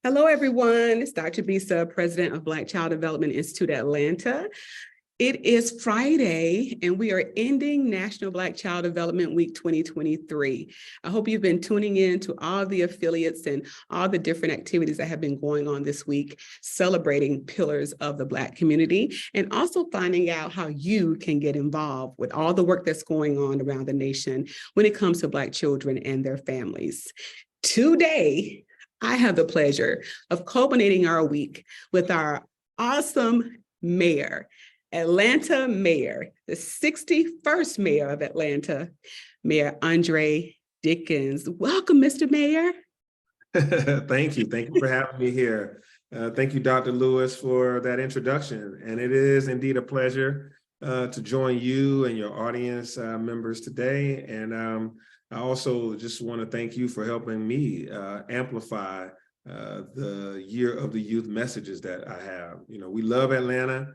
Hello, everyone. It's Dr. Bisa, President of Black Child Development Institute Atlanta. It is Friday, and we are ending National Black Child Development Week 2023. I hope you've been tuning in to all the affiliates and all the different activities that have been going on this week, celebrating pillars of the Black community, and also finding out how you can get involved with all the work that's going on around the nation when it comes to Black children and their families. Today, I have the pleasure of culminating our week with our awesome mayor, Atlanta mayor, the 61st mayor of Atlanta, Mayor Andre Dickens. Welcome, Mr. Mayor. Thank you. Thank you for having me here. Thank you, Dr. Lewis, for that introduction. And it is indeed a pleasure to join you and your audience members today. And I also just want to thank you for helping me amplify the Year of the Youth messages that I have. You know, we love Atlanta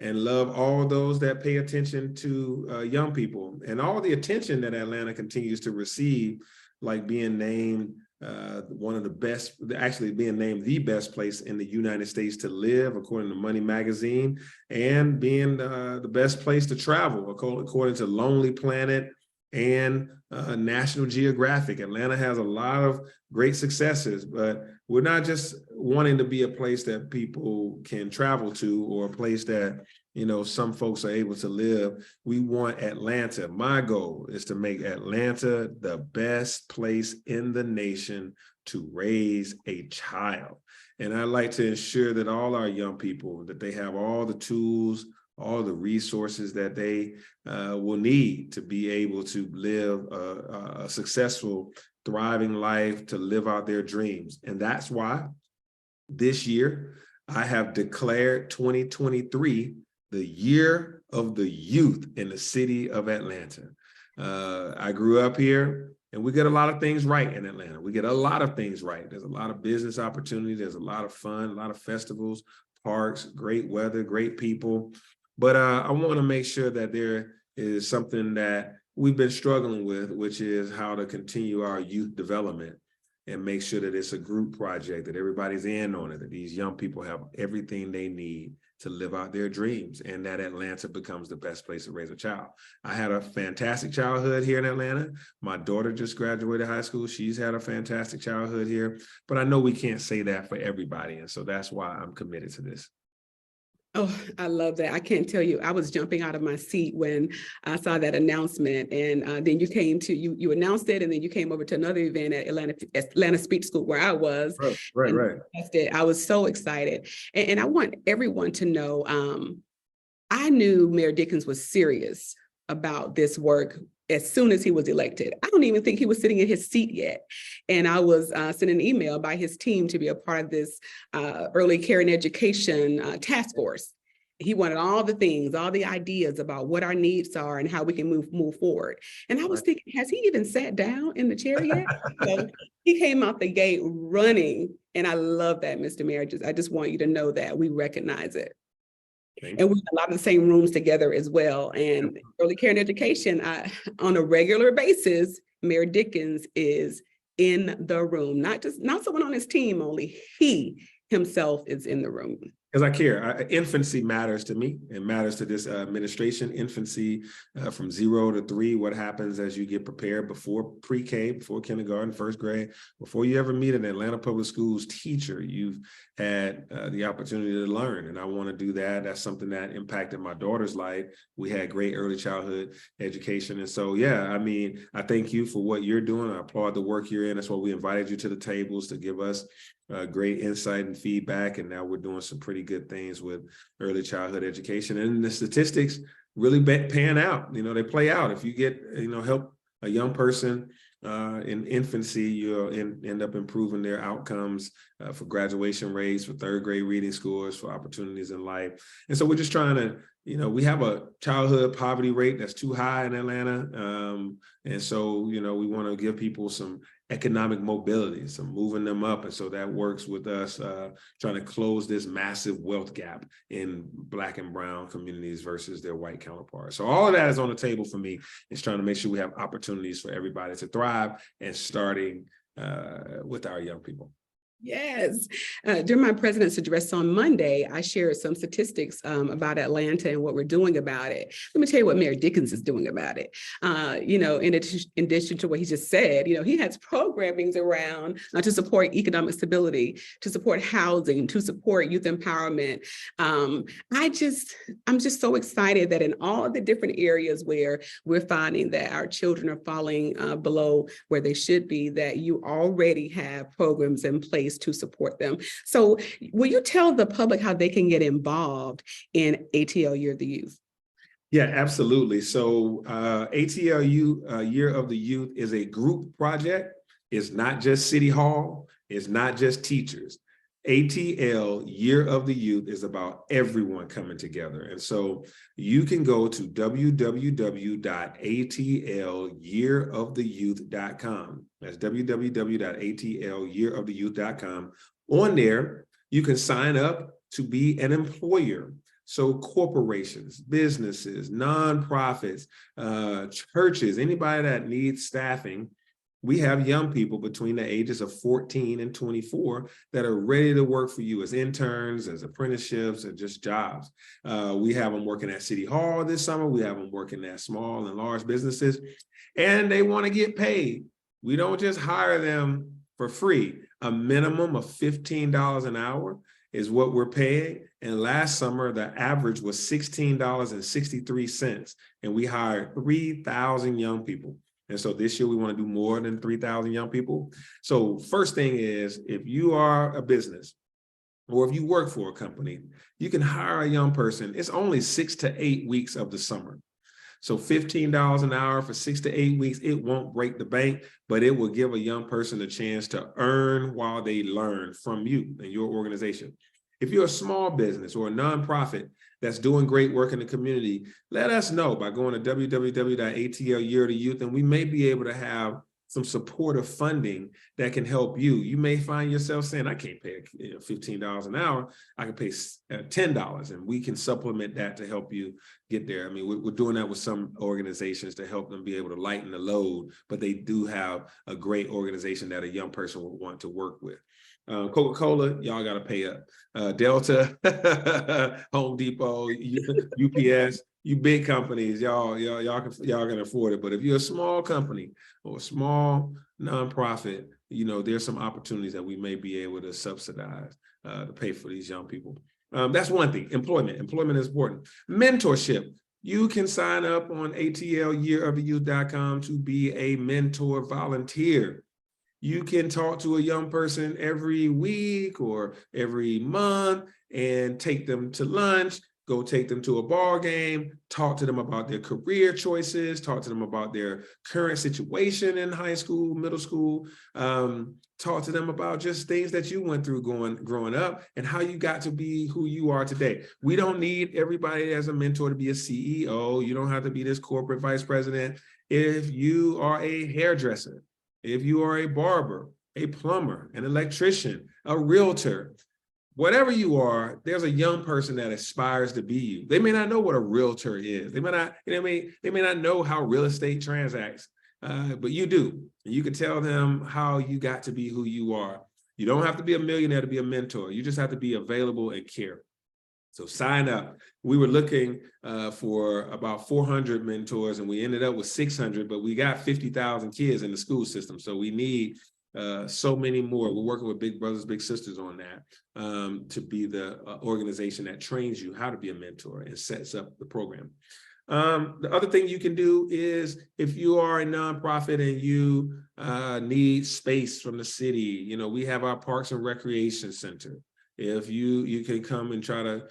and love all those that pay attention to young people and all the attention that Atlanta continues to receive, like being named one of the best, actually being named the best place in the United States to live, according to Money Magazine, and being the best place to travel, according to Lonely Planet and National Geographic. Atlanta has a lot of great successes, but we're not just wanting to be a place that people can travel to or a place that, you know, some folks are able to live. We want Atlanta. My goal is to make Atlanta the best place in the nation to raise a child. And I'd like to ensure that all our young people, that they have all the tools, all the resources that they will need to be able to live a successful, thriving life, to live out their dreams. And that's why this year I have declared 2023 the Year of the Youth in the city of Atlanta. I grew up here, and we get a lot of things right in Atlanta. We get a lot of things right. There's a lot of business opportunities. There's a lot of fun, a lot of festivals, parks, great weather, great people. But I want to make sure that there is something that we've been struggling with, which is how to continue our youth development and make sure that it's a group project, that everybody's in on it, that these young people have everything they need to live out their dreams, and that Atlanta becomes the best place to raise a child. I had a fantastic childhood here in Atlanta. My daughter just graduated high school. She's had a fantastic childhood here, but I know we can't say that for everybody. And so that's why I'm committed to this. Oh, I love that. I can't tell you, I was jumping out of my seat when I saw that announcement. And then you came to, you announced it, and then you came over to another event at Atlanta Speech School where I was. Right. I was so excited. And I want everyone to know, I knew Mayor Dickens was serious about this work as soon as he was elected. I don't even think he was sitting in his seat yet. And I was sent an email by his team to be a part of this early care and education task force. He wanted all the things, all the ideas about what our needs are and how we can move forward. And I was thinking, has he even sat down in the chair yet? So he came out the gate running. And I love that, Mr. Mayor. I just want you to know that we recognize it. And we have a lot of the same rooms together as well. And early care and education, on a regular basis, Mayor Dickens is in the room, not someone on his team only, he himself is in the room. Because I care. Infancy matters to me. It matters to this administration. Infancy from 0 to 3, what happens as you get prepared before pre-K, before kindergarten, first grade, before you ever meet an Atlanta Public Schools teacher, you've had the opportunity to learn. And I want to do that. That's something that impacted my daughter's life. We had great early childhood education. And so, yeah, I mean, I thank you for what you're doing. I applaud the work you're in. That's why we invited you to the tables, to give us great insight and feedback. And now we're doing some pretty good things with early childhood education. And the statistics really pan out. You know, they play out. If you get, help a young person in infancy, you'll end up improving their outcomes for graduation rates, for third grade reading scores, for opportunities in life. And so we're just trying to, we have a childhood poverty rate that's too high in Atlanta. And so, we want to give people some economic mobility, some moving them up. And so that works with us trying to close this massive wealth gap in Black and brown communities versus their white counterparts. So all of that is on the table for me. It's trying to make sure we have opportunities for everybody to thrive, and starting with our young people. Yes. During my president's address on Monday, I shared some statistics about Atlanta and what we're doing about it. Let me tell you what Mayor Dickens is doing about it. In addition to what he just said, he has programmings around to support economic stability, to support housing, to support youth empowerment. I'm just so excited that in all the different areas where we're finding that our children are falling below where they should be, that you already have programs in place to support them. So will you tell the public how they can get involved in ATL Year of the Youth? Yeah, absolutely. So ATL Year of the Youth is a group project. It's not just City Hall. It's not just teachers. ATL Year of the Youth is about everyone coming together. And so you can go to www.atlyearoftheyouth.com. That's www.atlyearoftheyouth.com. On there, you can sign up to be an employer. So corporations, businesses, nonprofits, churches, anybody that needs staffing, we have young people between the ages of 14 and 24 that are ready to work for you as interns, as apprenticeships, and just jobs. We have them working at City Hall this summer. We have them working at small and large businesses, and they want to get paid. We don't just hire them for free. A minimum of $15 an hour is what we're paying. And last summer, the average was $16.63. And we hired 3,000 young people. And so this year we want to do more than 3,000 young people. So first thing is, if you are a business or if you work for a company, you can hire a young person. It's only 6 to 8 weeks of the summer. So $15 an hour for 6 to 8 weeks, it won't break the bank, but it will give a young person a chance to earn while they learn from you and your organization. If you're a small business or a nonprofit that's doing great work in the community, let us know by going to www.atlyearoftheyouth, and we may be able to have some supportive funding that can help you. You may find yourself saying, I can't pay $15 an hour. I can pay $10, and we can supplement that to help you get there. I mean, we're doing that with some organizations to help them be able to lighten the load, but they do have a great organization that a young person would want to work with. Coca-Cola, y'all got to pay up. Delta, Home Depot, UPS, you big companies, y'all can afford it. But if you're a small company or a small nonprofit, there's some opportunities that we may be able to subsidize to pay for these young people. That's one thing. Employment is important. Mentorship. You can sign up on atlyearoftheyouth.com to be a mentor volunteer. You can talk to a young person every week or every month and take them to lunch, go take them to a ball game, talk to them about their career choices, talk to them about their current situation in high school, middle school, talk to them about just things that you went through growing up and how you got to be who you are today. We don't need everybody as a mentor to be a CEO. You don't have to be this corporate vice president. If you are a hairdresser, if you are a barber, a plumber, an electrician, a realtor, whatever you are, there's a young person that aspires to be you. They may not know what a realtor is. They may not know how real estate transacts, but you do. And you can tell them how you got to be who you are. You don't have to be a millionaire to be a mentor. You just have to be available and care. So sign up. We were looking for about 400 mentors, and we ended up with 600, but we got 50,000 kids in the school system. So we need so many more. We're working with Big Brothers, Big Sisters on that to be the organization that trains you how to be a mentor and sets up the program. The other thing you can do is if you are a nonprofit and you need space from the city, we have our Parks and Recreation Center. If you can come and try to,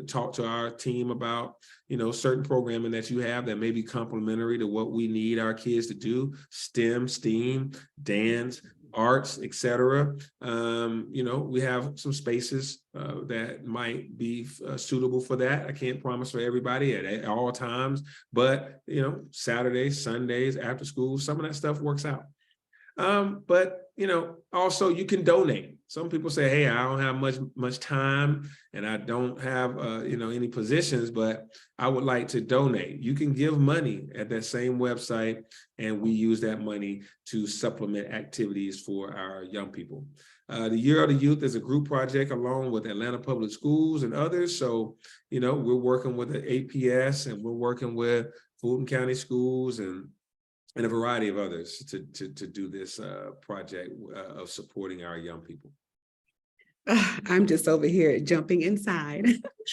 talk to our team about, certain programming that you have that may be complementary to what we need our kids to do, STEM, STEAM, dance, arts, etc. We have some spaces that might be suitable for that. I can't promise for everybody at all times, but, Saturdays, Sundays, after school, some of that stuff works out. But also you can donate. Some people say, hey, I don't have much time and I don't have any positions, but I would like to donate. You can give money at that same website, and we use that money to supplement activities for our young people. The Year of the Youth is a group project along with Atlanta Public Schools and others. So, we're working with the APS, and we're working with Fulton County Schools and a variety of others to do this project of supporting our young people. I'm just over here jumping inside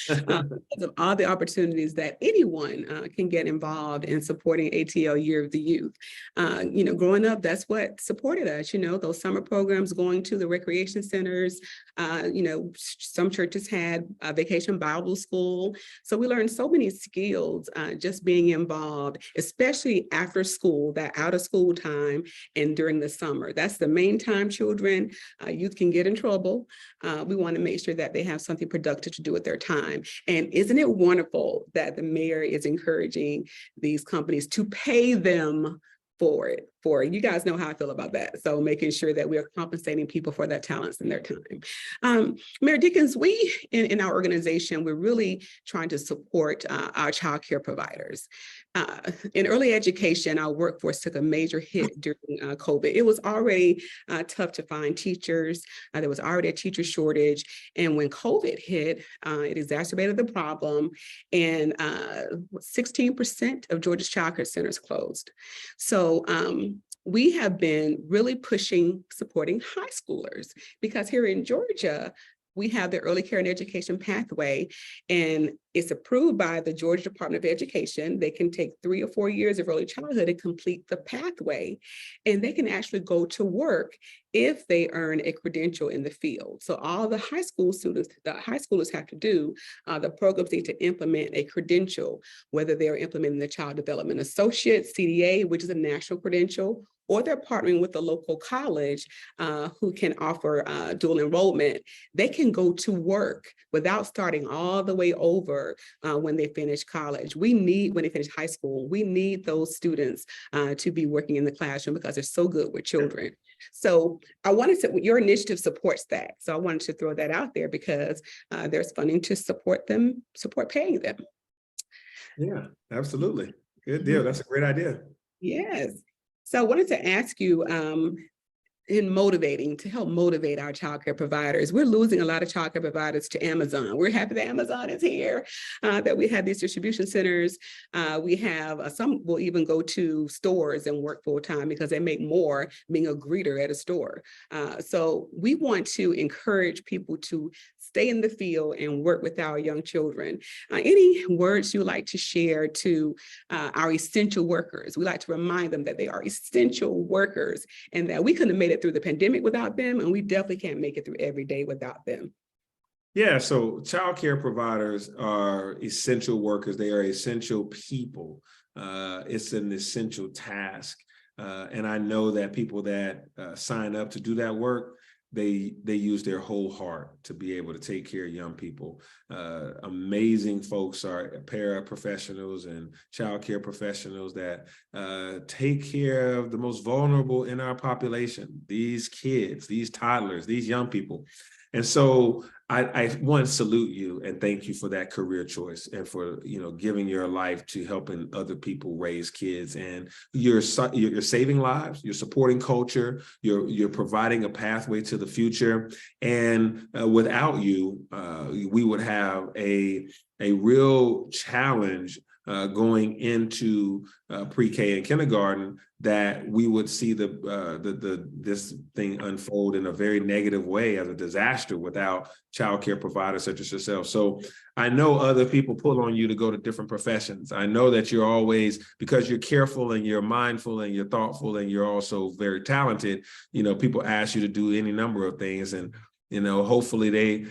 because of all the opportunities that anyone can get involved in supporting ATL Year of the Youth. Growing up, that's what supported us, those summer programs, going to the recreation centers. Some churches had a vacation Bible school. So we learned so many skills just being involved, especially after school, that out of school time and during the summer. That's the main time children, youth can get in trouble. We want to make sure that they have something productive to do with their time. And isn't it wonderful that the mayor is encouraging these companies to pay them for it? You guys know how I feel about that. So making sure that we are compensating people for their talents and their time. Mayor Dickens, we in our organization, we're really trying to support our child care providers. In early education, our workforce took a major hit during COVID. It was already tough to find teachers. There was already a teacher shortage. And when COVID hit, it exacerbated the problem. And 16% of Georgia's child care centers closed. So we have been really supporting high schoolers, because here in Georgia, we have the early care and education pathway, and it's approved by the Georgia Department of Education. They can take 3 or 4 years of early childhood and complete the pathway, and they can actually go to work if they earn a credential in the field. So all the high school students, the high schoolers have to do, the programs need to implement a credential, whether they're implementing the Child Development Associate, CDA, which is a national credential, or they're partnering with the local college who can offer dual enrollment. They can go to work without starting all the way over when they finish college. When they finish high school, we need those students to be working in the classroom because they're so good with children. So your initiative supports that. So I wanted to throw that out there because there's funding to support paying them. Yeah, absolutely. Good deal. That's a great idea. Yes. So I wanted to ask you, to help motivate our childcare providers. We're losing a lot of childcare providers to Amazon. We're happy that Amazon is here, that we have these distribution centers. We have some will even go to stores and work full time because they make more being a greeter at a store. So we want to encourage people to stay in the field and work with our young children. Any words you like to share to our essential workers? We like to remind them that they are essential workers and that we couldn't have made it through the pandemic without them, and we definitely can't make it through every day without them. Yeah, so child care providers are essential workers. They are essential people. It's an essential task. And I know that people that sign up to do that work, they use their whole heart to be able to take care of young people. Amazing folks are paraprofessionals and child care professionals that take care of the most vulnerable in our population, these kids, these toddlers, these young people. And so I want to salute you and thank you for that career choice and for giving your life to helping other people raise kids. And you're saving lives, you're supporting culture, you're providing a pathway to the future. And without you, we would have a real challenge going into pre-K and kindergarten, that we would see this thing unfold in a very negative way as a disaster without childcare providers such as yourself. So I know other people pull on you to go to different professions. I know that you're always, because you're careful and you're mindful and you're thoughtful and you're also very talented, people ask you to do any number of things, and hopefully they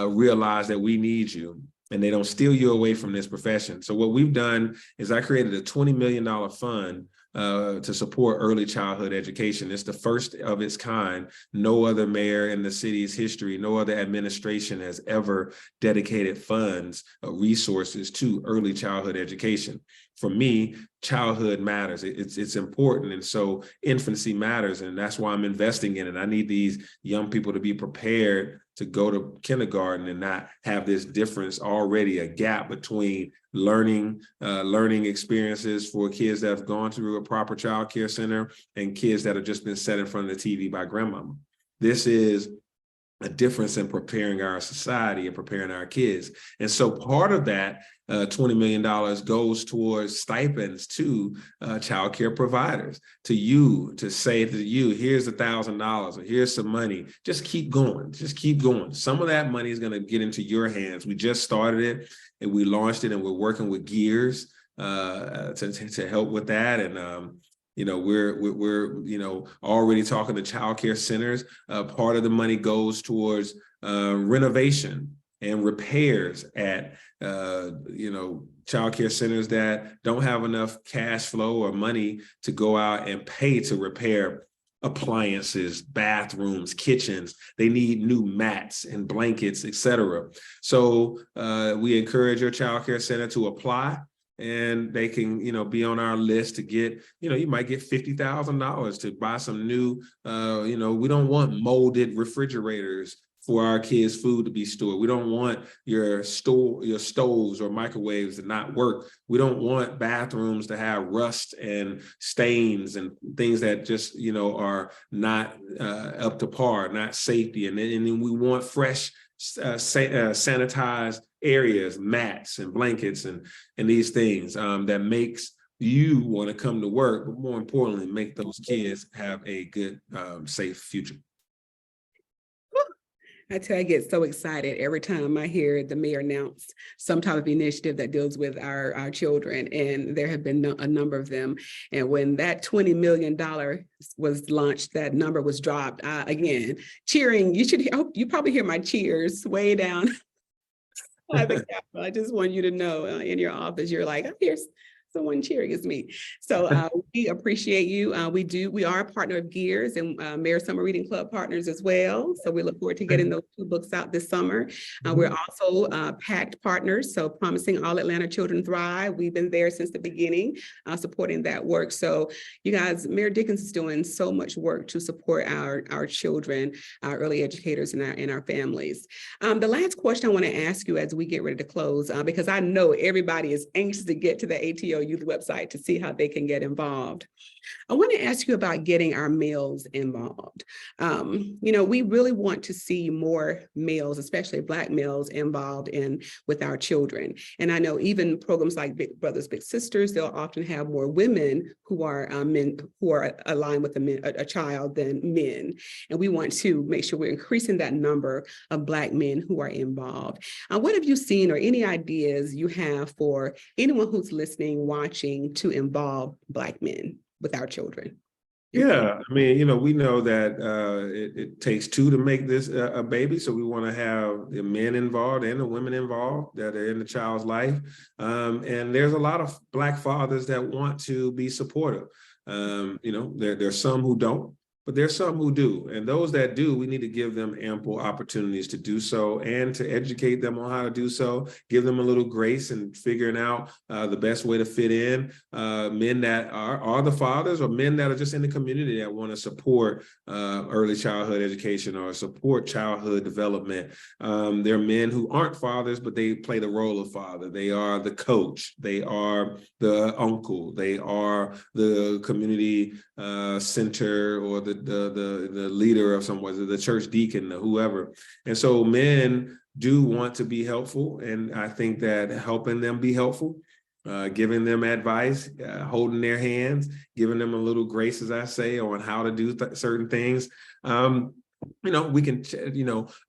realize that we need you and they don't steal you away from this profession. So what we've done is I created a $20 million fund to support early childhood education. It's the first of its kind. No other mayor in the city's history, no other administration has ever dedicated funds, resources to early childhood education. For me, childhood matters. It's important. And so infancy matters. And that's why I'm investing in it. I need these young people to be prepared to go to kindergarten and not have this difference already, a gap between learning experiences for kids that have gone through a proper child care center and kids that have just been set in front of the TV by grandmama. This is a difference in preparing our society and preparing our kids. And so part of that $20 million goes towards stipends to child care providers, to you, to say to you, here's $1,000 or here's some money. Just keep going. Just keep going. Some of that money is going to get into your hands. We just started it and we launched it, and we're working with Gears to help with that. And we're already talking to child care centers. Part of the money goes towards renovation and repairs at child care centers that don't have enough cash flow or money to go out and pay to repair appliances, bathrooms, kitchens. They need new mats and blankets, etc. So we encourage your child care center to apply. And they can, be on our list to get, you might get $50,000 to buy some new, we don't want molded refrigerators for our kids' food to be stored. We don't want your stoves or microwaves to not work. We don't want bathrooms to have rust and stains and things that just, are not up to par, not safety. And then we want fresh, sanitized areas, mats and blankets and these things that makes you want to come to work, but more importantly, make those kids have a good, safe future. I tell you, I get so excited every time I hear the mayor announce some type of initiative that deals with our children, and there have been a number of them. And when that $20 million was launched, that number was dropped. Again, cheering. You probably hear my cheers way down. I just want you to know in your office, you're like, oh, here's someone cheering. It's me. So we appreciate you. We are a partner of Gears and Mayor Summer Reading Club partners as well. So we look forward to getting those 2 books out this summer. We're also PACT partners. So Promising All Atlanta Children Thrive. We've been there since the beginning, supporting that work. So you guys, Mayor Dickens is doing so much work to support our children, our early educators and our families. The last question I want to ask you as we get ready to close, because I know everybody is anxious to get to the ATL Youth website to see how they can get involved. I want to ask you about getting our males involved. We really want to see more males, especially Black males, involved with our children. And I know even programs like Big Brothers Big Sisters, they'll often have more women who are men who are aligned with a child than men. And we want to make sure we're increasing that number of Black men who are involved. What have you seen or any ideas you have for anyone who's listening, watching, to involve Black men with our children? Yeah, I mean, we know that it takes 2 to make this a baby. So we want to have the men involved and the women involved that are in the child's life. And there's a lot of Black fathers that want to be supportive. There's some who don't, but there's some who do. And those that do, we need to give them ample opportunities to do so and to educate them on how to do so, give them a little grace in figuring out the best way to fit in. Men that are the fathers, or men that are just in the community that want to support early childhood education or support childhood development. There are men who aren't fathers, but they play the role of father. They are the coach. They are the uncle. They are the community center or the leader of someone, the church deacon, or whoever. And so men do want to be helpful. And I think that helping them be helpful, giving them advice, holding their hands, giving them a little grace, as I say, on how to do certain things. We can,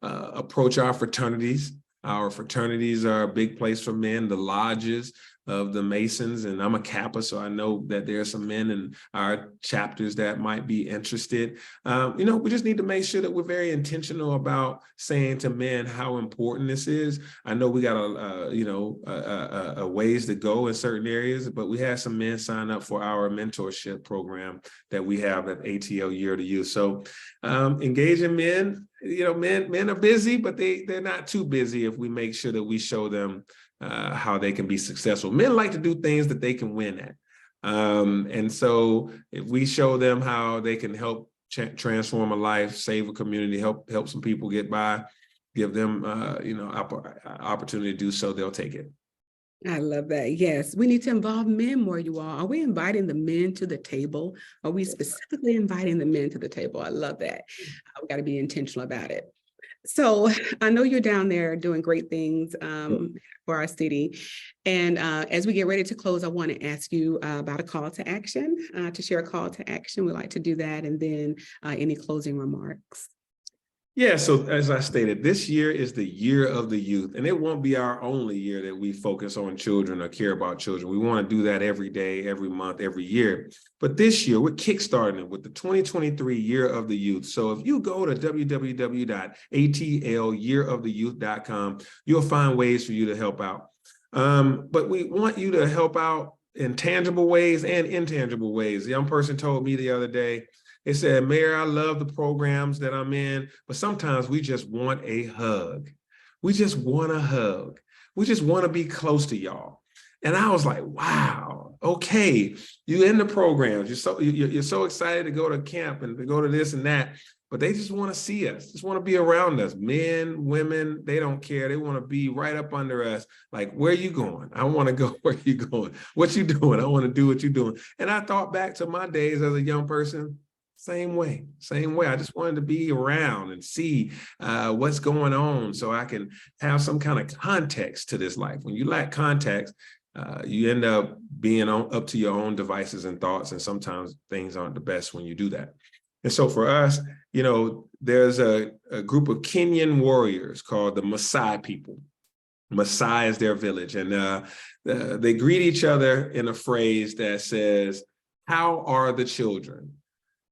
approach our fraternities. Our fraternities are a big place for men, the lodges. of the Masons, and I'm a Kappa, so I know that there are some men in our chapters that might be interested. We just need to make sure that we're very intentional about saying to men how important this is. I know we got a ways to go in certain areas, but we had some men sign up for our mentorship program that we have at ATL Year to Youth. So engaging men, men are busy, but they're not too busy if we make sure that we show them how they can be successful. Men like to do things that they can win at. And so if we show them how they can help transform a life, save a community, help some people get by, give them opportunity to do so, they'll take it. I love that. Yes, we need to involve men more, you all. Are we inviting the men to the table? Are we specifically inviting the men to the table? I love that. We got to be intentional about it. So I know you're down there doing great things for our city. And as we get ready to close, I want to ask you about a call to action, to share a call to action. We'd like to do that. And then any closing remarks. Yeah, so as I stated, this year is the year of the youth, and it won't be our only year that we focus on children or care about children. We want to do that every day, every month, every year. But this year, we're kickstarting it with the 2023 Year of the Youth. So if you go to www.atlyearoftheyouth.com, you'll find ways for you to help out. But we want you to help out in tangible ways and intangible ways. A young person told me the other day, they said, Mayor, I love the programs that I'm in, but sometimes we just want a hug. We just want a hug. We just want to be close to y'all. And I was like, wow, okay, you in the programs. You're so excited to go to camp and to go to this and that, but they just want to see us, just want to be around us. Men, women, they don't care. They want to be right up under us. Like, where you going? I want to go where you going. What you doing? I want to do what you're doing. And I thought back to my days as a young person. Same way. I just wanted to be around and see what's going on so I can have some kind of context to this life. When you lack context, you end up being up to your own devices and thoughts, and sometimes things aren't the best when you do that. And so for us, there's a group of Kenyan warriors called the Maasai people. Maasai is their village, and they greet each other in a phrase that says, "How are the children?"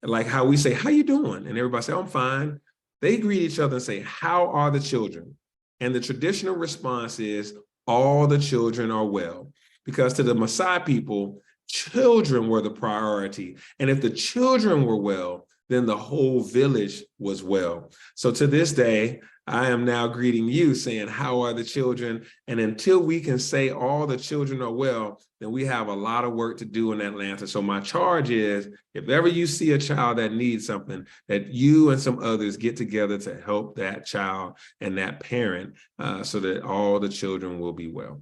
Like how we say, how you doing? And everybody say, I'm fine. They greet each other and say, how are the children? And the traditional response is, all the children are well. Because to the Maasai people, children were the priority. And if the children were well, then the whole village was well. So to this day, I am now greeting you saying, how are the children? And until we can say all the children are well, then we have a lot of work to do in Atlanta. So my charge is, if ever you see a child that needs something, that you and some others get together to help that child and that parent so that all the children will be well.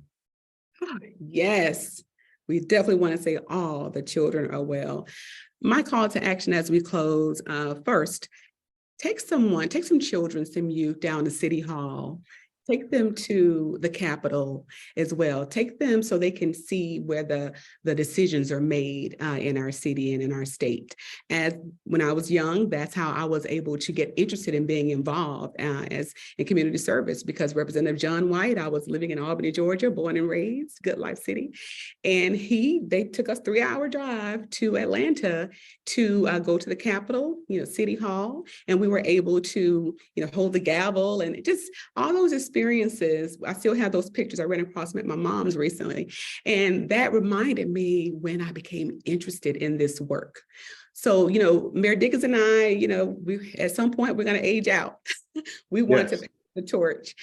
Yes, we definitely want to say all the children are well. My call to action as we close, first, take some children, some youth down to City Hall. Take them to the Capitol as well. Take them so they can see where the decisions are made in our city and in our state. As when I was young, that's how I was able to get interested in being involved as in community service, because Representative John White, I was living in Albany, Georgia, born and raised, Good Life City. And they took us 3-hour drive to Atlanta to go to the Capitol, City Hall. And we were able to, hold the gavel and just all those experiences. I still have those pictures. I ran across them at my mom's recently. And that reminded me when I became interested in this work. So, Mayor Dickens and I, at some point, we're going to age out. We want to the torch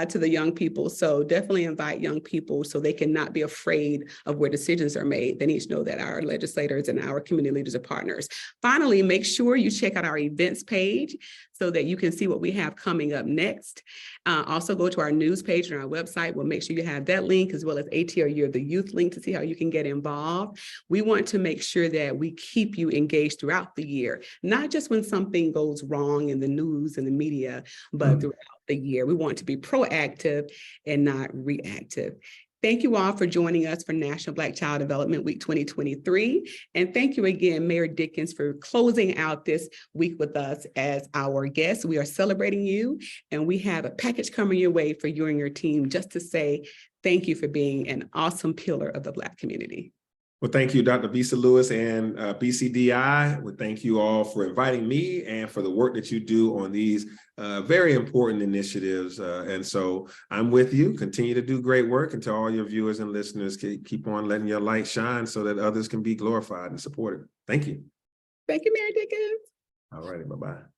to the young people. So definitely invite young people so they can not be afraid of where decisions are made. They need to know that our legislators and our community leaders are partners. Finally, make sure you check out our events page so that you can see what we have coming up next. Also go to our news page on our website. We'll make sure you have that link as well as ATL Year, the youth link to see how you can get involved. We want to make sure that we keep you engaged throughout the year, not just when something goes wrong in the news and the media, but throughout the year. We want to be proactive and not reactive. Thank you all for joining us for National Black Child Development Week 2023. And thank you again, Mayor Dickens, for closing out this week with us as our guest. We are celebrating you, and we have a package coming your way for you and your team just to say Thank you for being an awesome pillar of the Black community. Well, thank you, Dr. Bisa Lewis and BCDI. Well, thank you all for inviting me and for the work that you do on these very important initiatives. And so I'm with you. Continue to do great work, and to all your viewers and listeners, keep on letting your light shine so that others can be glorified and supported. Thank you. Thank you, Mayor Dickens. All righty, bye-bye.